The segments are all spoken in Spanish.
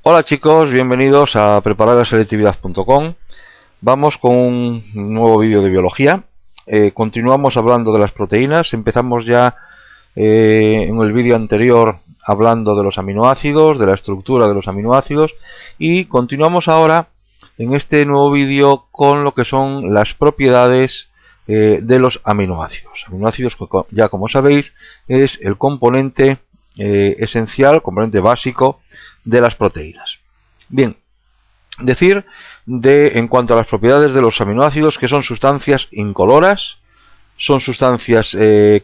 Hola chicos, bienvenidos a prepararlaselectividad.com. Vamos con un nuevo vídeo de biología. Continuamos hablando de las proteínas. Empezamos ya en el vídeo anterior hablando de los aminoácidos, de la estructura de los aminoácidos, y continuamos ahora en este nuevo vídeo con lo que son las propiedades de los aminoácidos. Aminoácidos, ya como sabéis, es el componente esencial, componente básico de las proteínas. Bien, decir en cuanto a las propiedades de los aminoácidos que son sustancias incoloras, son sustancias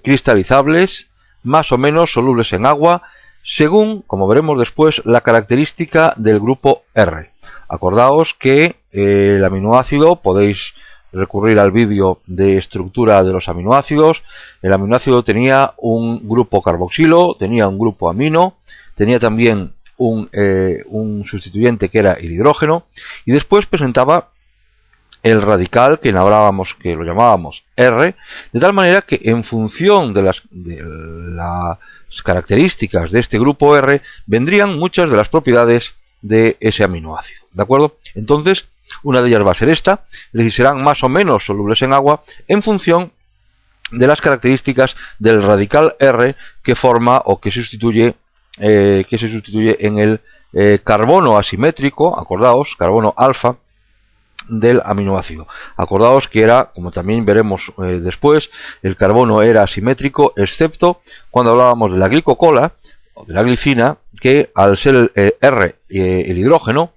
cristalizables, más o menos solubles en agua, según, como veremos después, la característica del grupo R. Acordaos que el aminoácido, podéis recurrir al vídeo de estructura de los aminoácidos. El aminoácido tenía un grupo carboxilo, tenía un grupo amino, tenía también un sustituyente que era el hidrógeno, y después presentaba el radical que lo llamábamos R, de tal manera que en función de las características de este grupo R vendrían muchas de las propiedades de ese aminoácido, ¿de acuerdo? Entonces, una de ellas va a ser esta, es decir, serán más o menos solubles en agua en función de las características del radical R que forma o que se sustituye en el carbono asimétrico, acordaos, carbono alfa del aminoácido. Acordaos que era, como también veremos después, el carbono era asimétrico, excepto cuando hablábamos de la glicocola o de la glicina, que al ser el R el hidrógeno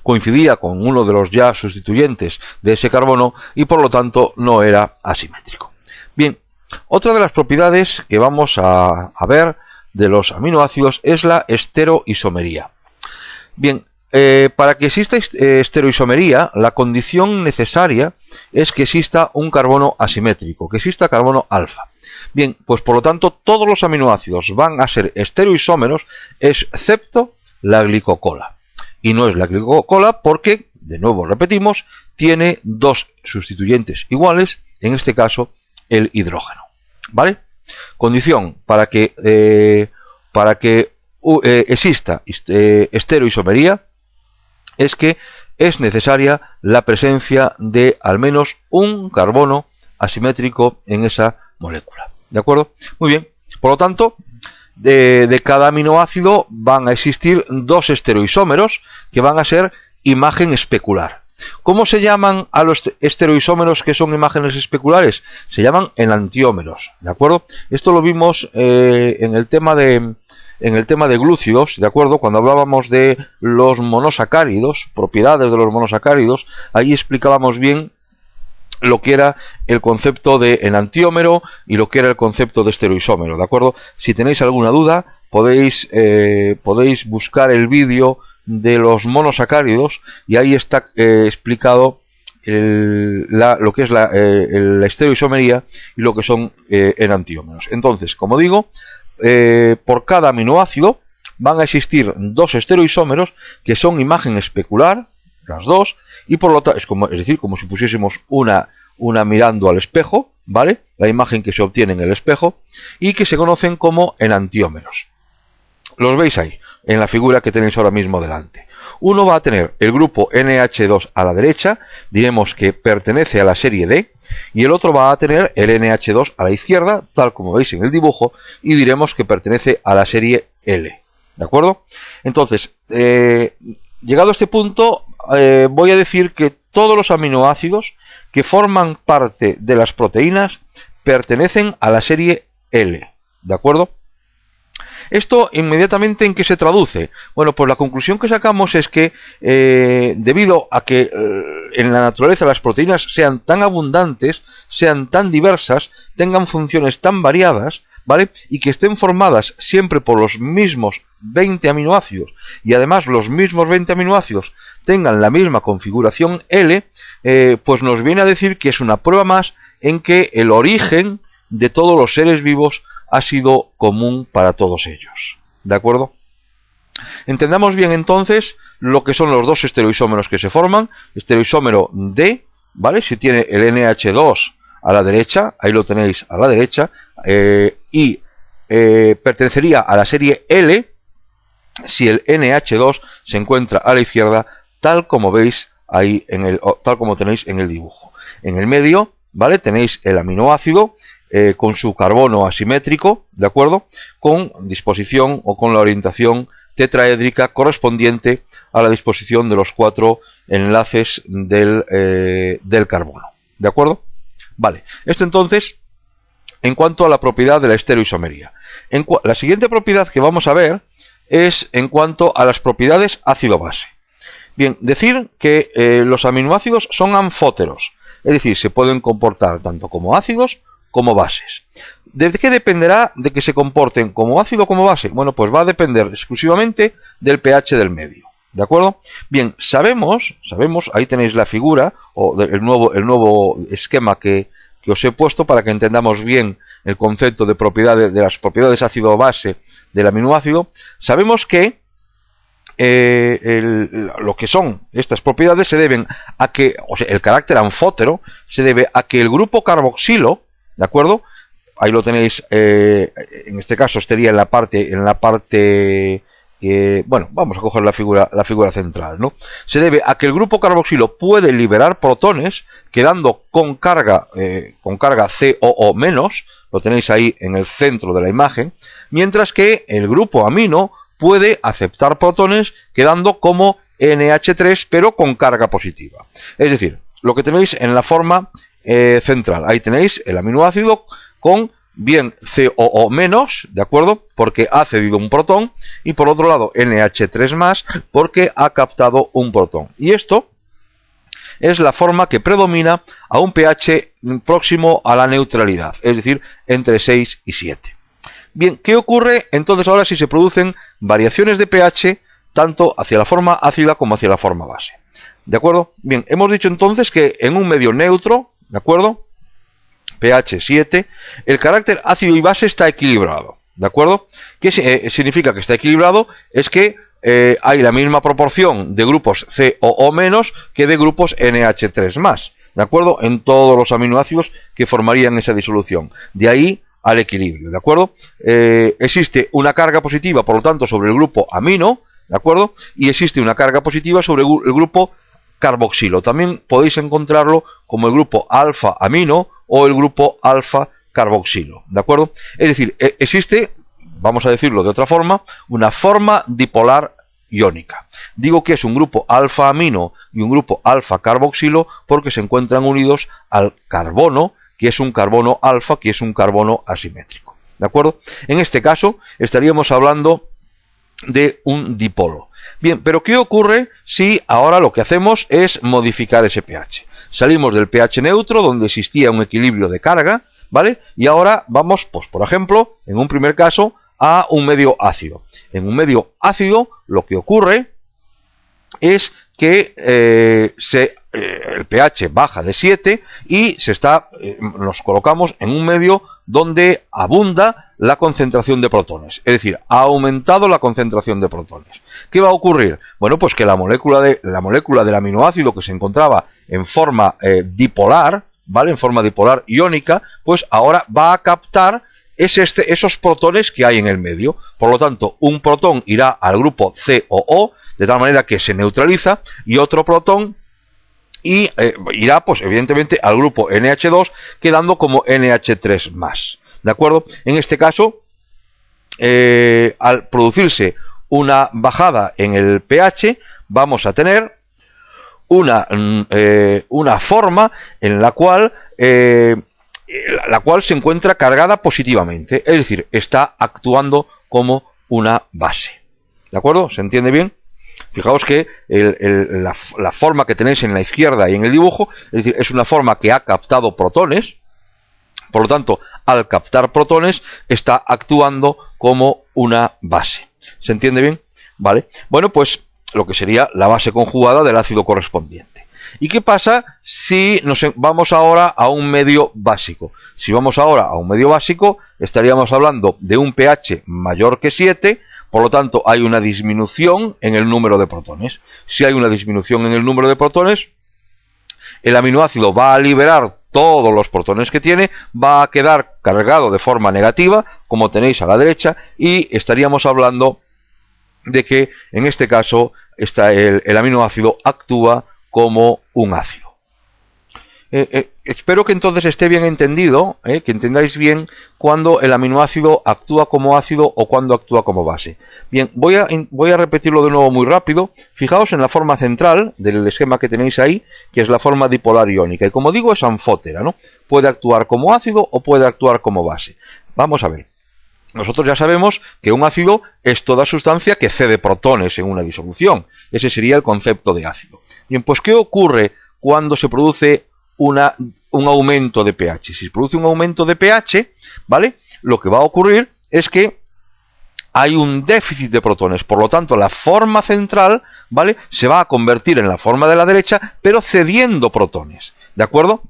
coincidía con uno de los ya sustituyentes de ese carbono y por lo tanto no era asimétrico. Bien, otra de las propiedades que vamos a ver de los aminoácidos es la esteroisomería. Bien, para que exista esteroisomería, la condición necesaria es que exista un carbono asimétrico, que exista carbono alfa. Bien, pues por lo tanto todos los aminoácidos van a ser esteroisómeros excepto la glicocola. Y no es la glicocola porque, de nuevo repetimos, tiene dos sustituyentes iguales, en este caso el hidrógeno. ¿Vale? Condición para que exista esteroisomería es que es necesaria la presencia de al menos un carbono asimétrico en esa molécula. ¿De acuerdo? Muy bien. Por lo tanto, de cada aminoácido van a existir dos esteroisómeros que van a ser imagen especular. ¿Cómo se llaman a los esteroisómeros que son imágenes especulares? Se llaman enantiómeros, ¿de acuerdo? Esto lo vimos en el tema de glúcidos, ¿de acuerdo? Cuando hablábamos de los monosacáridos, propiedades de los monosacáridos, ahí explicábamos bien lo que era el concepto de enantiómero y lo que era el concepto de esteroisómero, ¿de acuerdo? Si tenéis alguna duda, podéis buscar el vídeo de los monosacáridos y ahí está explicado lo que es la estereoisomería y lo que son enantiómeros. Entonces, como digo, por cada aminoácido van a existir dos estereoisómeros que son imagen especular, las dos, y por lo tanto es decir, como si pusiésemos una mirando al espejo, ¿vale? La imagen que se obtiene en el espejo, y que se conocen como enantiómeros. Los veis ahí, en la figura que tenéis ahora mismo delante. Uno va a tener el grupo NH2 a la derecha, diremos que pertenece a la serie D, y el otro va a tener el NH2 a la izquierda, tal como veis en el dibujo, y diremos que pertenece a la serie L. ¿De acuerdo? Entonces, llegado a este punto, voy a decir que todos los aminoácidos que forman parte de las proteínas pertenecen a la serie L. ¿De acuerdo? ¿Esto inmediatamente en qué se traduce? Bueno, pues la conclusión que sacamos es que debido a que en la naturaleza las proteínas sean tan abundantes, sean tan diversas, tengan funciones tan variadas, ¿vale? Y que estén formadas siempre por los mismos 20 aminoácidos y además los mismos 20 aminoácidos tengan la misma configuración L, pues nos viene a decir que es una prueba más en que el origen de todos los seres vivos ha sido común para todos ellos. ¿De acuerdo? Entendamos bien entonces lo que son los dos esteroisómeros que se forman. Esteroisómero D, ¿vale? Si tiene el NH2 a la derecha, ahí lo tenéis a la derecha, y pertenecería a la serie L, si el NH2 se encuentra a la izquierda, tal como veis ahí tal como tenéis en el dibujo. En el medio, ¿vale? Tenéis el aminoácido con su carbono asimétrico, ¿de acuerdo? Con disposición o con la orientación tetraédrica correspondiente a la disposición de los 4 enlaces del carbono, ¿de acuerdo? Vale, esto entonces en cuanto a la propiedad de la estereoisomería. La siguiente propiedad que vamos a ver es en cuanto a las propiedades ácido-base. Bien, decir que los aminoácidos son anfóteros, es decir, se pueden comportar tanto como ácidos como bases. ¿De qué dependerá de que se comporten como ácido o como base? Bueno, pues va a depender exclusivamente del pH del medio, ¿de acuerdo? Bien, sabemos, ahí tenéis la figura, o el nuevo esquema que os he puesto para que entendamos bien el concepto de las propiedades ácido-base del aminoácido. Sabemos que lo que son estas propiedades se deben a que, o sea, el carácter anfótero se debe a que el grupo carboxilo, ¿de acuerdo? Ahí lo tenéis, en este caso estaría en la parte, bueno, vamos a coger la figura central, ¿no? Se debe a que el grupo carboxilo puede liberar protones, quedando con carga COO-, lo tenéis ahí en el centro de la imagen, mientras que el grupo amino puede aceptar protones, quedando como NH3, pero con carga positiva. Es decir, lo que tenéis en la forma central, ahí tenéis el aminoácido con bien COO-, ¿de acuerdo? Porque ha cedido un protón, y por otro lado NH3+, porque ha captado un protón. Y esto es la forma que predomina a un pH próximo a la neutralidad, es decir, entre 6 y 7. Bien, ¿qué ocurre entonces ahora si se producen variaciones de pH tanto hacia la forma ácida como hacia la forma base? ¿De acuerdo? Bien, hemos dicho entonces que en un medio neutro, ¿de acuerdo?, pH 7, el carácter ácido y base está equilibrado, ¿de acuerdo? ¿Qué significa que está equilibrado? Es que hay la misma proporción de grupos COO- que de grupos NH3+, ¿de acuerdo? En todos los aminoácidos que formarían esa disolución. De ahí al equilibrio, ¿de acuerdo? Existe una carga positiva, por lo tanto, sobre el grupo amino, ¿de acuerdo? Y existe una carga positiva sobre el grupo carboxilo. También podéis encontrarlo como el grupo alfa-amino o el grupo alfa-carboxilo, ¿de acuerdo? Es decir, existe, vamos a decirlo de otra forma, una forma dipolar iónica. Digo que es un grupo alfa-amino y un grupo alfa-carboxilo porque se encuentran unidos al carbono, que es un carbono alfa, que es un carbono asimétrico, ¿de acuerdo? En este caso estaríamos hablando de un dipolo. Bien, pero ¿qué ocurre si ahora lo que hacemos es modificar ese pH? Salimos del pH neutro, donde existía un equilibrio de carga, ¿vale? Y ahora vamos, pues por ejemplo, en un primer caso, a un medio ácido. En un medio ácido lo que ocurre es que el pH baja de 7 y nos colocamos en un medio donde abunda la concentración de protones, es decir, ha aumentado la concentración de protones. ¿Qué va a ocurrir? Bueno, pues que la molécula del aminoácido que se encontraba en forma dipolar, ¿vale? En forma dipolar iónica, pues ahora va a captar esos protones que hay en el medio. Por lo tanto, un protón irá al grupo COO, de tal manera que se neutraliza, y otro protón irá, pues evidentemente, al grupo NH2, quedando como NH3+. ¿De acuerdo? En este caso, al producirse una bajada en el pH, vamos a tener una forma en la cual se encuentra cargada positivamente, es decir, está actuando como una base. ¿De acuerdo? ¿Se entiende bien? Fijaos que la forma que tenéis en la izquierda y en el dibujo, es decir, es una forma que ha captado protones. Por lo tanto, al captar protones, está actuando como una base. ¿Se entiende bien? ¿Vale? Bueno, pues lo que sería la base conjugada del ácido correspondiente. ¿Y qué pasa si vamos ahora a un medio básico? Si vamos ahora a un medio básico, estaríamos hablando de un pH mayor que 7, por lo tanto hay una disminución en el número de protones. Si hay una disminución en el número de protones, el aminoácido va a liberar todos los protones que tiene, va a quedar cargado de forma negativa, como tenéis a la derecha, y estaríamos hablando de que en este caso el aminoácido actúa como un ácido. Espero que entonces esté bien entendido, que entendáis bien cuando el aminoácido actúa como ácido o cuando actúa como base. Bien, voy a repetirlo de nuevo muy rápido. Fijaos en la forma central del esquema que tenéis ahí, que es la forma dipolar iónica. Y como digo, es anfótera, ¿no? Puede actuar como ácido o puede actuar como base. Vamos a ver. Nosotros ya sabemos que un ácido es toda sustancia que cede protones en una disolución. Ese sería el concepto de ácido. Bien, pues ¿qué ocurre cuando se produce un aumento de pH? Si se produce un aumento de pH, ¿vale? Lo que va a ocurrir es que hay un déficit de protones, por lo tanto la forma central, ¿vale?, se va a convertir en la forma de la derecha, pero cediendo protones, ¿de acuerdo?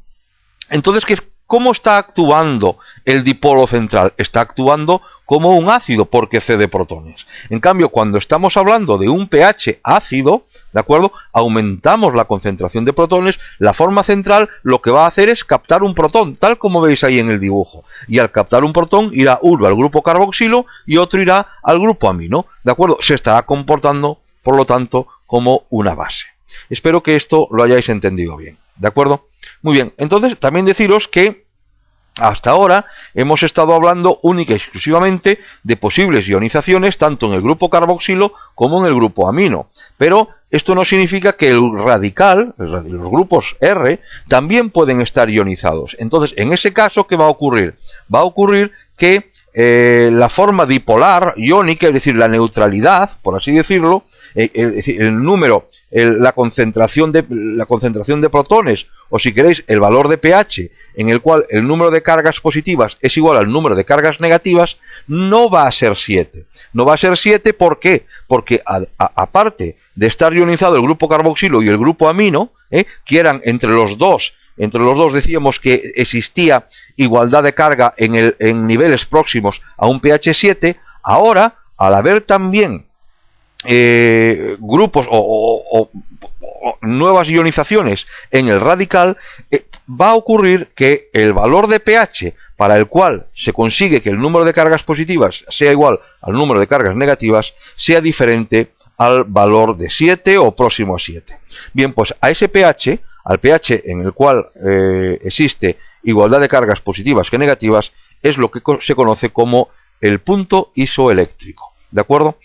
Entonces, ¿cómo está actuando el dipolo central? Está actuando como un ácido porque cede protones. En cambio, cuando estamos hablando de un pH ácido, ¿de acuerdo?, aumentamos la concentración de protones, la forma central lo que va a hacer es captar un protón, tal como veis ahí en el dibujo. Y al captar un protón irá uno al grupo carboxilo y otro irá al grupo amino, ¿de acuerdo? Se estará comportando, por lo tanto, como una base. Espero que esto lo hayáis entendido bien, ¿de acuerdo? Muy bien, entonces también deciros que hasta ahora hemos estado hablando única y exclusivamente de posibles ionizaciones tanto en el grupo carboxilo como en el grupo amino. Pero esto no significa que el radical, los grupos R, también pueden estar ionizados. Entonces, en ese caso, ¿qué va a ocurrir? Va a ocurrir que la forma dipolar iónica, es decir, la neutralidad, por así decirlo, la concentración de protones, o si queréis, el valor de pH, en el cual el número de cargas positivas es igual al número de cargas negativas, no va a ser 7. No va a ser 7, ¿por qué? Porque aparte de estar ionizado el grupo carboxilo y el grupo amino, que eran entre los dos decíamos que existía igualdad de carga en niveles próximos a un pH 7, ahora, al haber también grupos o nuevas ionizaciones en el radical, va a ocurrir que el valor de pH para el cual se consigue que el número de cargas positivas sea igual al número de cargas negativas sea diferente al valor de 7 o próximo a 7. Bien, pues a ese pH, al pH en el cual existe igualdad de cargas positivas que negativas, es lo que se conoce como el punto isoeléctrico. ¿De acuerdo?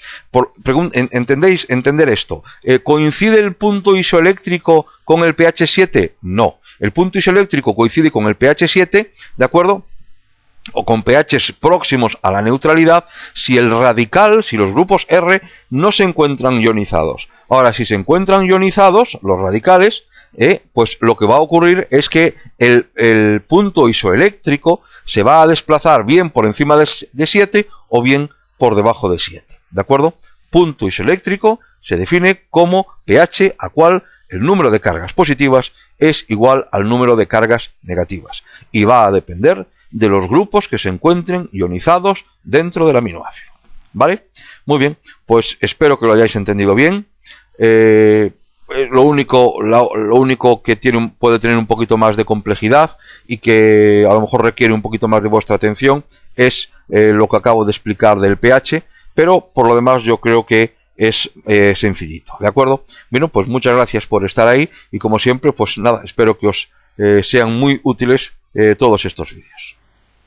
¿Entendéis? Entender esto. ¿Coincide el punto isoeléctrico con el pH 7? No. El punto isoeléctrico coincide con el pH 7, ¿de acuerdo?, o con pHs próximos a la neutralidad, si el radical, si los grupos R no se encuentran ionizados. Ahora, si se encuentran ionizados, los radicales, pues lo que va a ocurrir es que el punto isoeléctrico se va a desplazar bien por encima de 7 o bien por debajo de 7, ¿de acuerdo? Punto isoeléctrico se define como pH a cual el número de cargas positivas es igual al número de cargas negativas y va a depender de los grupos que se encuentren ionizados dentro del aminoácido, ¿vale? Muy bien, pues espero que lo hayáis entendido bien. Lo único que puede tener un poquito más de complejidad y que a lo mejor requiere un poquito más de vuestra atención es lo que acabo de explicar del pH, pero por lo demás yo creo que es sencillito, ¿de acuerdo? Bueno, pues muchas gracias por estar ahí y como siempre, pues nada, espero que os sean muy útiles todos estos vídeos.